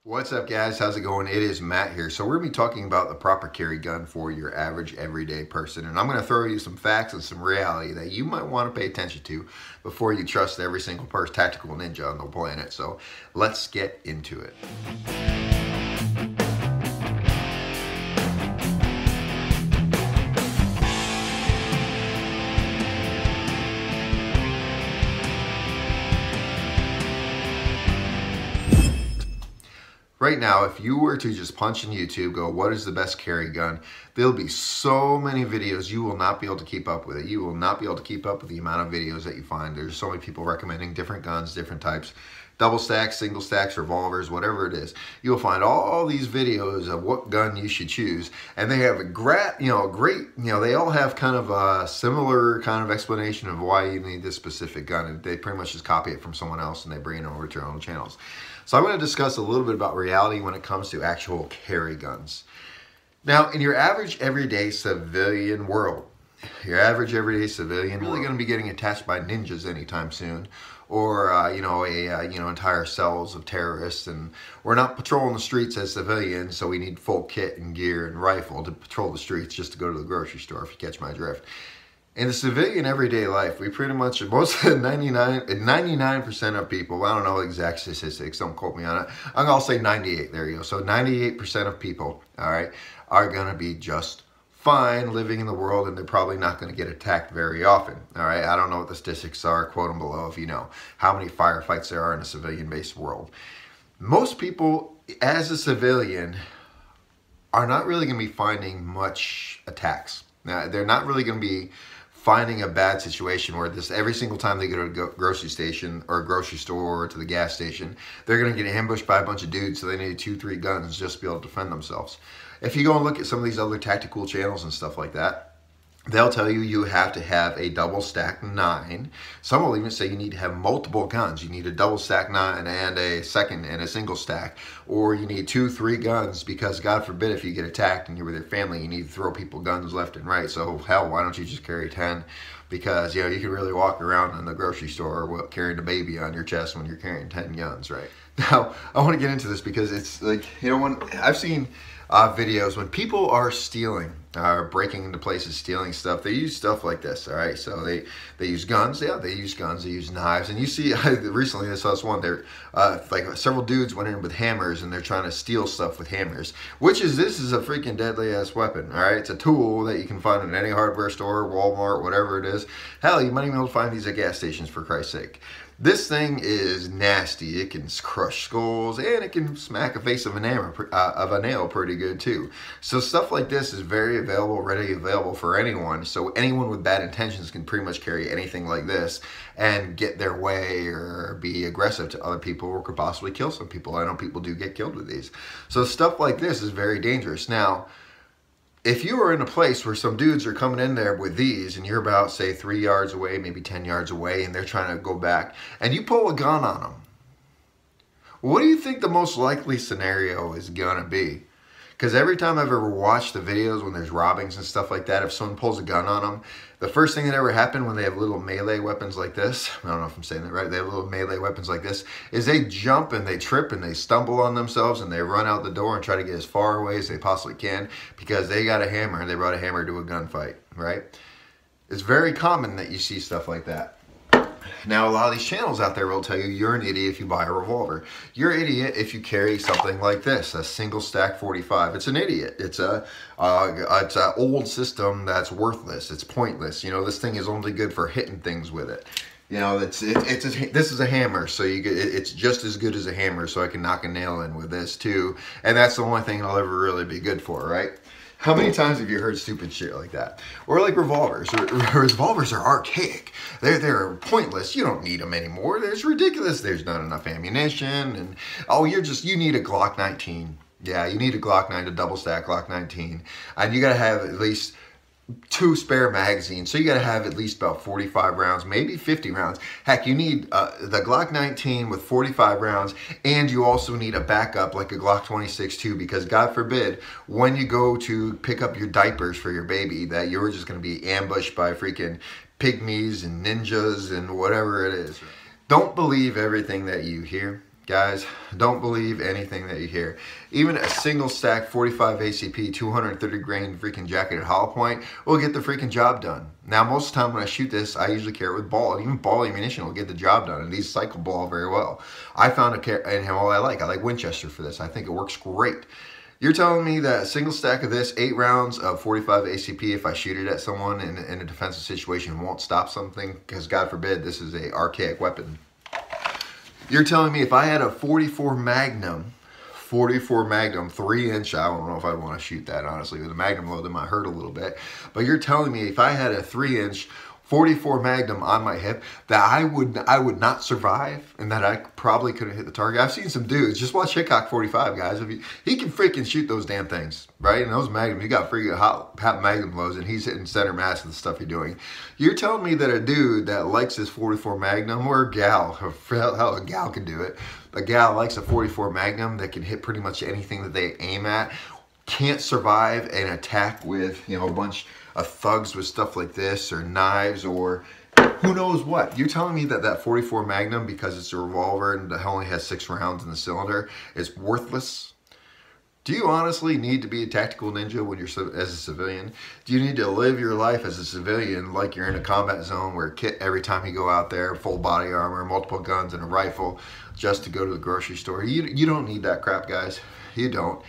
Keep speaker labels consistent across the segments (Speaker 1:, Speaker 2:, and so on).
Speaker 1: What's up, guys? How's it going? It is Matt here. So we're going to be talking about the proper carry gun for your average everyday person. And I'm going to throw you some facts and some reality that you might want to pay attention to before you trust every single person, tactical ninja on the planet. So let's get into it. Right now, if you were to just punch in YouTube, go, what is the best carry gun? There'll be so many videos, you will not be able to keep up with it. You will not be able to keep up with the amount of videos that you find. There's so many people recommending different guns, different types, double stacks, single stacks, revolvers, whatever it is. You'll find all these videos of what gun you should choose. And they have a great, they all have kind of a similar kind of explanation of why you need this specific gun. And they pretty much just copy it from someone else and they bring it over to their own channels. So I'm going to discuss a little bit about reality when it comes to actual carry guns. Now, in your average everyday civilian world, your average everyday civilian really going to be getting attacked by ninjas anytime soon, or entire cells of terrorists, and we're not patrolling the streets as civilians, so we need full kit and gear and rifle to patrol the streets just to go to the grocery store, if you catch my drift. In the civilian everyday life, we pretty much, most 99% of people, I don't know exact statistics, don't quote me on it, I'm going to say 98, there you go. So 98% of people, all right, are going to be just fine living in the world, and they're probably not going to get attacked very often, all right? I don't know what the statistics are, quote them below if you know how many firefights there are in a civilian-based world. Most people, as a civilian, are not really going to be finding much attacks. Now, they're not really going to be finding a bad situation where every single time they go to a grocery station or a grocery store or to the gas station, they're going to get ambushed by a bunch of dudes, so they need 2-3 guns just to be able to defend themselves. If you go and look at some of these other tactical channels and stuff like that, they'll tell you you have to have a double stack 9. Some will even say you need to have multiple guns. You need a double stack 9 and a second and a single stack. Or you need 2-3 guns because God forbid if you get attacked and you're with your family, you need to throw people guns left and right. So hell, why don't you just carry 10? Because you can really walk around in the grocery store carrying a baby on your chest when you're carrying 10 guns, right? Now, I want to get into this because it's like, when I've seen videos when people are stealing, breaking into places, stealing stuff, they use stuff like this, all right? So they use guns, they use knives, and you see, recently I saw this one, like several dudes went in with hammers, and they're trying to steal stuff with hammers, this is a freaking deadly ass weapon, all right? It's a tool that you can find in any hardware store, Walmart, whatever it is. Hell, you might even be able to find these at gas stations, for Christ's sake. This thing is nasty. It can crush skulls, and it can smack a face of a nail pretty good too. So stuff like this is very readily available for anyone. So anyone with bad intentions can pretty much carry anything like this and get their way or be aggressive to other people, or could possibly kill some people. I know people do get killed with these. So stuff like this is very dangerous. Now, if you are in a place where some dudes are coming in there with these, and you're about, say, 3 yards away, maybe 10 yards away, and they're trying to go back, and you pull a gun on them, what do you think the most likely scenario is gonna be? Because every time I've ever watched the videos when there's robbings and stuff like that, if someone pulls a gun on them, the first thing that ever happened when they have little melee weapons like this, I don't know if I'm saying that right, they have little melee weapons like this, is they jump and they trip and they stumble on themselves and they run out the door and try to get as far away as they possibly can because they got a hammer and they brought a hammer to a gunfight, right? It's very common that you see stuff like that. Now, a lot of these channels out there will tell you you're an idiot if you buy a revolver. You're an idiot if you carry something like this, a single stack 45. It's an idiot. It's an old system that's worthless. It's pointless. This thing is only good for hitting things with it. This is a hammer, so it's just as good as a hammer, so I can knock a nail in with this too. And that's the only thing it'll ever really be good for, right? How many times have you heard stupid shit like that? Or like revolvers. Revolvers are archaic. They're pointless. You don't need them anymore. It's ridiculous. There's not enough ammunition. And oh, you need a Glock 19. Yeah, you need a Glock 9, a double stack Glock 19. And you gotta have at least 2 spare magazines, so you got to have at least about 45 rounds, maybe 50 rounds. Heck, you need the Glock 19 with 45 rounds, and you also need a backup like a Glock 26 too, because God forbid when you go to pick up your diapers for your baby that you're just going to be ambushed by freaking pygmies and ninjas and whatever it is. Don't believe everything that you hear. Guys, don't believe anything that you hear. Even a single stack 45 ACP 230 grain freaking jacketed hollow point will get the freaking job done. Now, most of the time when I shoot this, I usually carry it with ball. And even ball ammunition will get the job done. And these cycle ball very well. I found a ammo I like Winchester for this. I think it works great. You're telling me that a single stack of this, 8 rounds of 45 ACP, if I shoot it at someone in a defensive situation, won't stop something? Because God forbid, this is an archaic weapon. You're telling me if I had a 44 Magnum, 3-inch, I don't know if I'd want to shoot that, honestly. With a Magnum load, that might hurt a little bit. But you're telling me if I had a 3-inch 44 Magnum on my hip, that I would not survive, and that I probably couldn't hit the target. I've seen some dudes, just watch Hickok 45, guys. He can freaking shoot those damn things, right? And those Magnum, you got freaking hot Magnum loads, and he's hitting center mass of the stuff you're doing. You're telling me that a dude that likes his 44 Magnum, or a gal, hell, a gal can do it. A gal likes a 44 Magnum that can hit pretty much anything that they aim at, can't survive an attack with, you know, a bunch of thugs with stuff like this, or knives, or who knows what. You're telling me that that 44 Magnum, because it's a revolver and it only has 6 rounds in the cylinder, is worthless? Do you honestly need to be a tactical ninja when you're as a civilian? Do you need to live your life as a civilian like you're in a combat zone where kit every time you go out there, full body armor, multiple guns, and a rifle just to go to the grocery store? You don't need that crap, guys. You don't.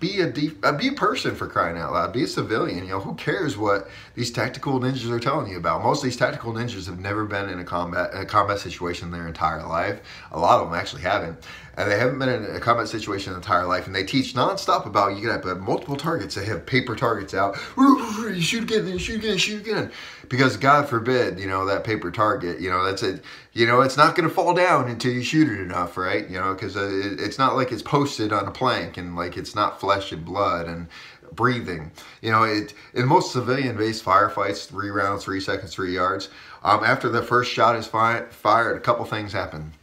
Speaker 1: Be a person, for crying out loud. Be a civilian. You know, who cares what these tactical ninjas are telling you about? Most of these tactical ninjas have never been in a combat situation their entire life. A lot of them actually haven't. And they haven't been in a combat situation their entire life. And they teach nonstop about you gotta have multiple targets. They have paper targets out. You shoot again, then shoot again, shoot again. Because God forbid, you know, that paper target, you know, that's it. You know, it's not gonna fall down until you shoot it enough, right? You know, because it's not like it's posted on a plank and like it's not flesh and blood and breathing. You know, in most civilian-based firefights, 3 rounds, 3 seconds, 3 yards. After the first shot is fired, a couple things happen.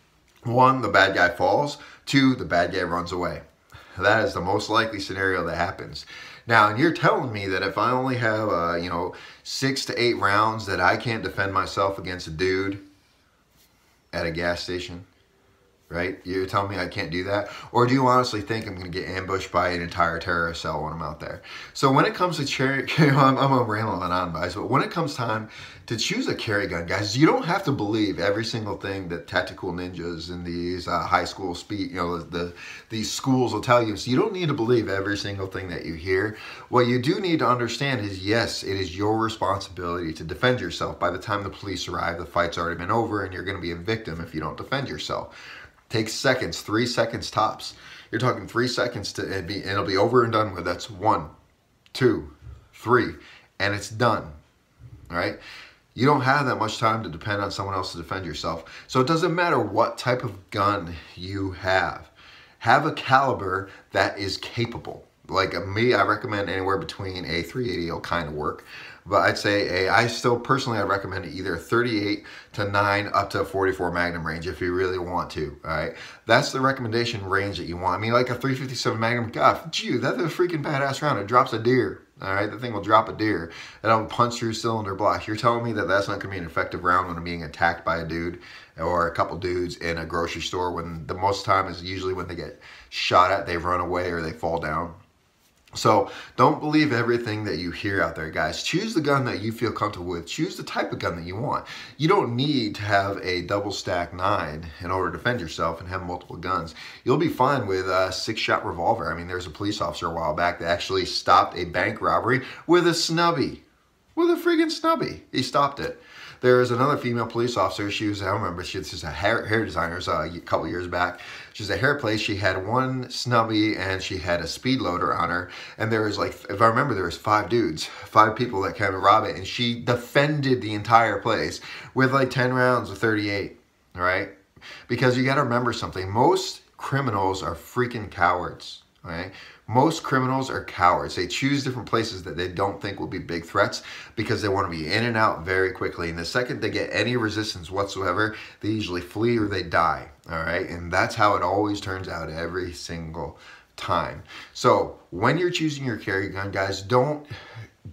Speaker 1: 1, the bad guy falls. 2, the bad guy runs away. That is the most likely scenario that happens. Now, and you're telling me that if I only have, you know, 6 to 8 rounds, that I can't defend myself against a dude at a gas station, right? You're telling me I can't do that? Or do you honestly think I'm going to get ambushed by an entire terrorist cell when I'm out there? So when it comes to I'm rambling on, guys, but when it comes time to choose a carry gun, guys, you don't have to believe every single thing that tactical ninjas in these high school these schools will tell you. So you don't need to believe every single thing that you hear. What you do need to understand is, yes, it is your responsibility to defend yourself. By the time the police arrive, the fight's already been over, and you're going to be a victim if you don't defend yourself. Takes seconds, 3 seconds tops. You're talking 3 seconds and it'll be over and done with. That's 1, 2, 3, and it's done. All right? You don't have that much time to depend on someone else to defend yourself. So it doesn't matter what type of gun you have. Have a caliber that is capable. Like me, I recommend anywhere between a 380 will kind of work. But I'd say I recommend either 38 to 9 up to 44 Magnum range if you really want to, all right? That's the recommendation range that you want. I mean, like a 357 Magnum, God, gee, that's a freaking badass round. It drops a deer, all right? The thing will drop a deer. That'll punch through cylinder blocks. You're telling me that that's not going to be an effective round when I'm being attacked by a dude or a couple dudes in a grocery store, when the most time is usually when they get shot at, they run away or they fall down. So don't believe everything that you hear out there, guys. Choose the gun that you feel comfortable with. Choose the type of gun that you want. You don't need to have a double stack 9 in order to defend yourself and have multiple guns. You'll be fine with a 6-shot revolver. I mean, there's a police officer a while back that actually stopped a bank robbery with a snubby. With a friggin' snubby. He stopped it. There was another female police officer. She was, I don't remember, she was just a hair designer a couple years back. She was a hair place. She had 1 snubby and she had a speed loader on her. And there was like, if I remember, there was 5 dudes, 5 people that came to rob it. And she defended the entire place with like 10 rounds of 38, all right? Because you got to remember something. Most criminals are freaking cowards, all right? Most criminals are cowards. They choose different places that they don't think will be big threats because they want to be in and out very quickly. And the second they get any resistance whatsoever, they usually flee or they die. All right. And that's how it always turns out every single time. So when you're choosing your carry gun, guys, don't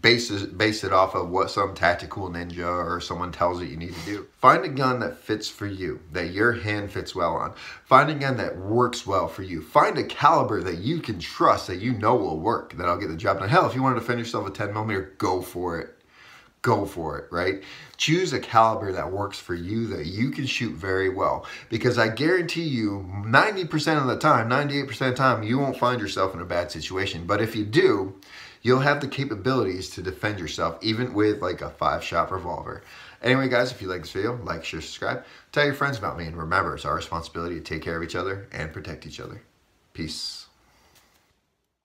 Speaker 1: base it off of what some tactical ninja or someone tells you need to do. Find a gun that fits for you, that your hand fits well on. Find a gun that works well for you. Find a caliber that you can trust, that you know will work, that'll get the job done. Hell, if you want to defend yourself with 10mm, go for it. Go for it, right? Choose a caliber that works for you, that you can shoot very well. Because I guarantee you, 90% of the time, 98% of the time, you won't find yourself in a bad situation. But if you do, you'll have the capabilities to defend yourself, even with like a 5-shot revolver. Anyway, guys, if you like this video, like, share, subscribe. Tell your friends about me. And remember, it's our responsibility to take care of each other and protect each other. Peace.